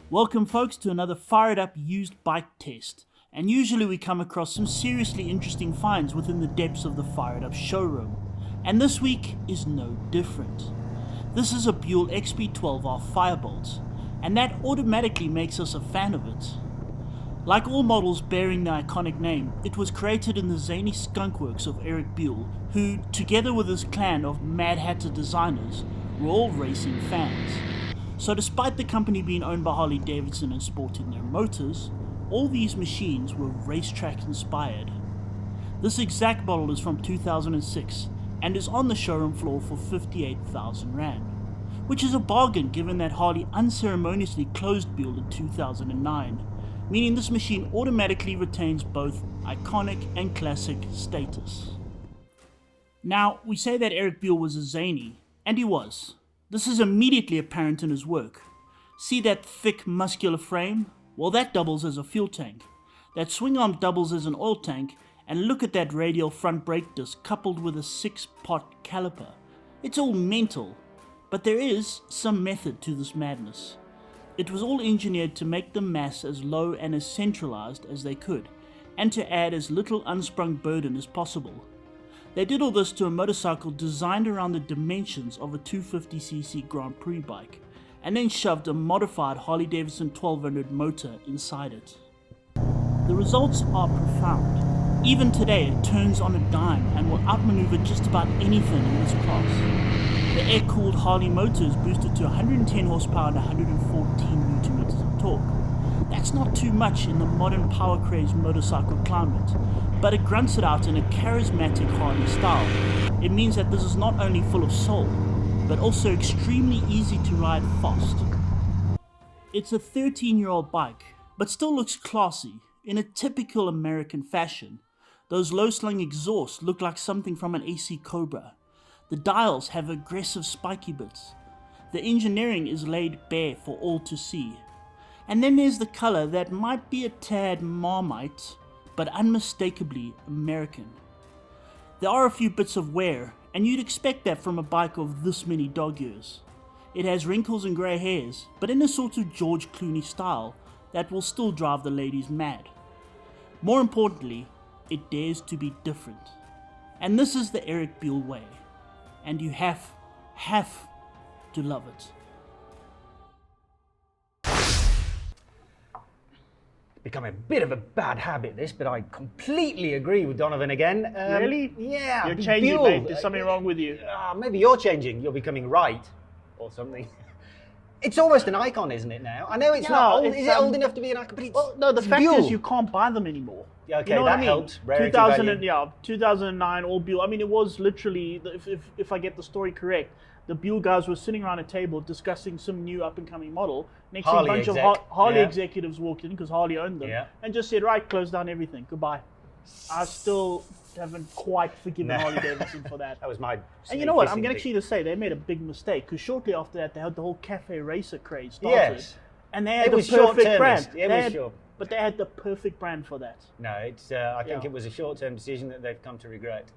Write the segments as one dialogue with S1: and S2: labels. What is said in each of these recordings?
S1: Welcome folks to another fired up used bike test, and usually we come across some seriously interesting finds within the depths of the fired up showroom, and this week is no different. This is a Buell XB12R Firebolt, and that automatically makes us a fan of it. Like all models bearing the iconic name, it was created in the zany skunkworks of Eric Buell, who, together with his clan of Mad Hatter designers, were all racing fans. So despite the company being owned by Harley Davidson and sporting their motors, all these machines were racetrack inspired. This exact model is from 2006 and is on the showroom floor for 58,000 Rand, which is a bargain given that Harley unceremoniously closed Buell in 2009, meaning this machine automatically retains both iconic and classic status. Now, we say that Eric Buell was a zany, and he was. This is immediately apparent in his work. See that thick muscular frame? Well, that doubles as a fuel tank. That swing arm doubles as an oil tank, and look at that radial front brake disc coupled with a 6-pot caliper. It's all mental, but there is some method to this madness. It was all engineered to make the mass as low and as centralized as they could, and to add as little unsprung burden as possible. They did all this to a motorcycle designed around the dimensions of a 250cc Grand Prix bike, and then shoved a modified Harley-Davidson 1200 motor inside it. The results are profound. Even today it turns on a dime and will outmaneuver just about anything in this class. The air-cooled Harley motor is boosted to 110 horsepower and 114 Nm of torque. That's not too much in the modern power-crazed motorcycle climate, but it grunts it out in a charismatic Harley style. It means that this is not only full of soul, but also extremely easy to ride fast. It's a 13-year-old bike, but still looks classy, in a typical American fashion. Those low-slung exhausts look like something from an AC Cobra. The dials have aggressive spiky bits. The engineering is laid bare for all to see. And then there's the color that might be a tad Marmite, but unmistakably American. There are a few bits of wear, and you'd expect that from a bike of this many dog years. It has wrinkles and grey hairs, but in a sort of George Clooney style that will still drive the ladies mad. More importantly, it dares to be different. And this is the Eric Buell way. And you have to love it.
S2: Become a bit of a bad habit, this, but I completely agree with Donovan again.
S1: Really?
S2: Yeah.
S1: You're changing, mate. There's something wrong with you.
S2: Maybe you're changing. You're becoming right, or something. It's almost an icon, isn't it, now? I know it's not old. Is it old enough to be an icon? But it's,
S1: no, the fact
S2: Buell.
S1: is you can't buy them anymore.
S2: Yeah, okay,
S1: you know
S2: that
S1: what I mean?
S2: helped. Rarity value.
S1: 2009, all Buell. I mean, it was literally, if I get the story correct, the Buell guys were sitting around a table discussing some new up-and-coming model. Next thing, a bunch of Harley executives walked in, because Harley owned them, and just said, right, close down everything, goodbye. I still haven't quite forgiven Harley Davidson for that.
S2: That was my
S1: And you know what, I'm going to actually say they made a big mistake, because shortly after that, they had the whole cafe racer craze started.
S2: Yes.
S1: And they had the perfect brand.
S2: It was short.
S1: But they had the perfect brand for that.
S2: No, it's. I think it was a short-term decision that they've come to regret.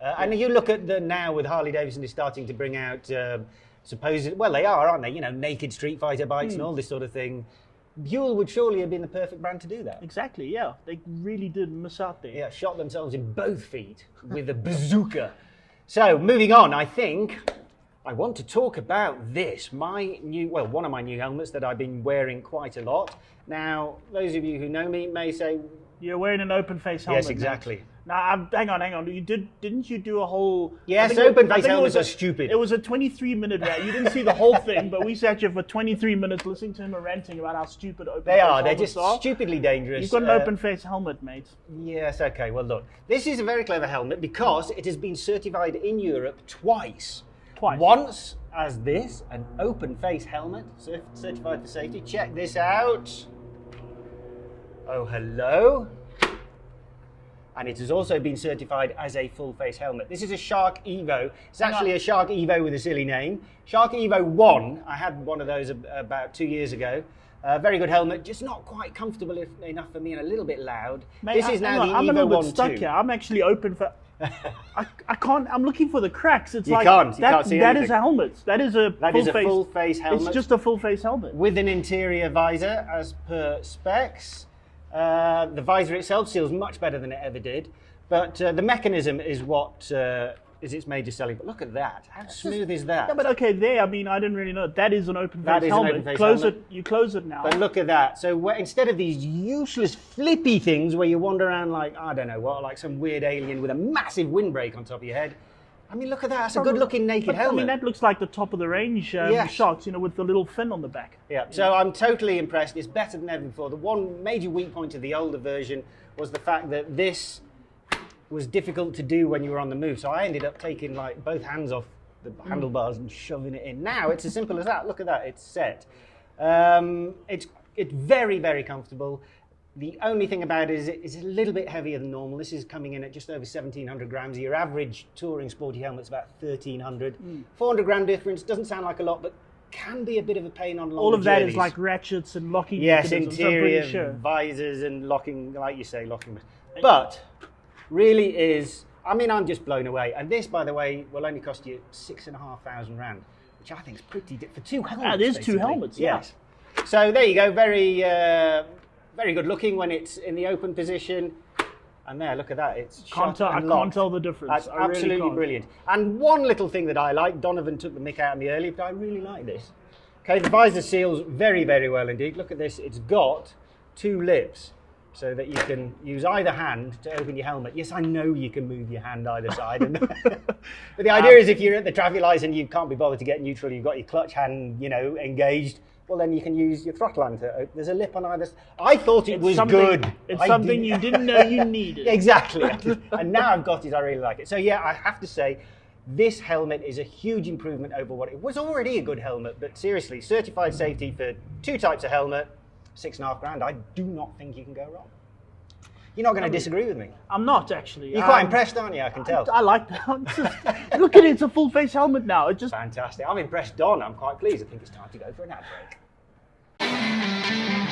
S2: And you look at the now with Harley Davidson is starting to bring out well, they are, aren't they? You know, naked Street Fighter bikes and all this sort of thing. Buell would surely have been the perfect brand to do that.
S1: Exactly, yeah. They really did miss out there.
S2: Yeah, shot themselves in both feet with a bazooka. So, moving on, I think I want to talk about this. One of my new helmets that I've been wearing quite a lot. Now, those of you who know me may say...
S1: You're wearing an open face helmet.
S2: Yes, exactly.
S1: Now, hang on. Didn't you do a whole...
S2: Yes, open face helmets are stupid.
S1: It was a 23-minute rant. You didn't see the whole thing, but we sat here for 23 minutes listening to him ranting about how stupid open face helmets are.
S2: They're just stupidly dangerous.
S1: You've got an open face helmet, mate.
S2: Yes, okay. Well, look. This is a very clever helmet because it has been certified in Europe twice. Once as this, an open face helmet, certified for safety. Check this out. Oh, hello. And it has also been certified as a full face helmet. This is a Shark Evo. It's actually a Shark Evo with a silly name. Shark Evo 1. I had one of those about 2 years ago. Very good helmet, just not quite comfortable enough for me and a little bit loud.
S1: Mate,
S2: this is now the
S1: I'm
S2: Evo
S1: a little
S2: 1
S1: bit stuck here. I'm actually open for... I can't. I'm looking for the cracks. It's
S2: You
S1: like
S2: can't see
S1: that is
S2: anything.
S1: a helmet. That is a
S2: full face helmet.
S1: It's just a full face helmet
S2: with an interior visor as per specs. The visor itself seals much better than it ever did, but the mechanism is what is its major selling. But look at that! How smooth is that?
S1: Yeah, but okay, there. I mean, I didn't really know that is an open face helmet. You close it now.
S2: But look at that! So instead of these useless flippy things where you wander around like I don't know what, like some weird alien with a massive windbreak on top of your head. I mean, look at that! That's a good-looking naked helmet.
S1: I mean, that looks like the top of the range Sharks, with the little fin on the back.
S2: Yeah. So I'm totally impressed. It's better than ever before. The one major weak point of the older version was the fact that this was difficult to do when you were on the move. So I ended up taking like both hands off the handlebars and shoving it in. Now it's as simple as that. Look at that. It's set. It's very, very comfortable. The only thing about it is it's a little bit heavier than normal. This is coming in at just over 1,700 grams. Your average touring sporty helmet's about 1,300. 400 gram difference doesn't sound like a lot, but can be a bit of a pain on longer
S1: All of that
S2: journeys.
S1: Is like ratchets and locking
S2: mechanisms. Yes, interior visors and locking, like you say, locking. But really is, I mean, I'm just blown away. And this, by the way, will only cost you 6,500 rand, which I think is pretty for two helmets.
S1: There's two helmets,
S2: yes. So there you go, very good looking when it's in the open position. And there, look at that, it's shut and locked.
S1: I can't tell the difference.
S2: That's absolutely brilliant. And one little thing that I like, Donovan took the mick out of me earlier, but I really like this. Okay, the visor seals very, very well indeed. Look at this, it's got two lips, so that you can use either hand to open your helmet. Yes, I know you can move your hand either side. But the idea is if you're at the traffic lights and you can't be bothered to get neutral, you've got your clutch hand, engaged, well, then you can use your throttle hand to open. There's a lip on either side. I thought it was good.
S1: It's something you didn't know you needed.
S2: Exactly. And now I've got it, I really like it. So yeah, I have to say, this helmet is a huge improvement over what it was already a good helmet. But seriously, certified safety for two types of helmet, 6.5 grand, I do not think you can go wrong. You're not going to disagree with me.
S1: I'm not, actually.
S2: You're quite impressed, aren't you? I can tell.
S1: I like that. Look at it, it's a full face helmet now. It just
S2: fantastic. I'm impressed, Don. I'm quite pleased. I think it's time to go for an ad break.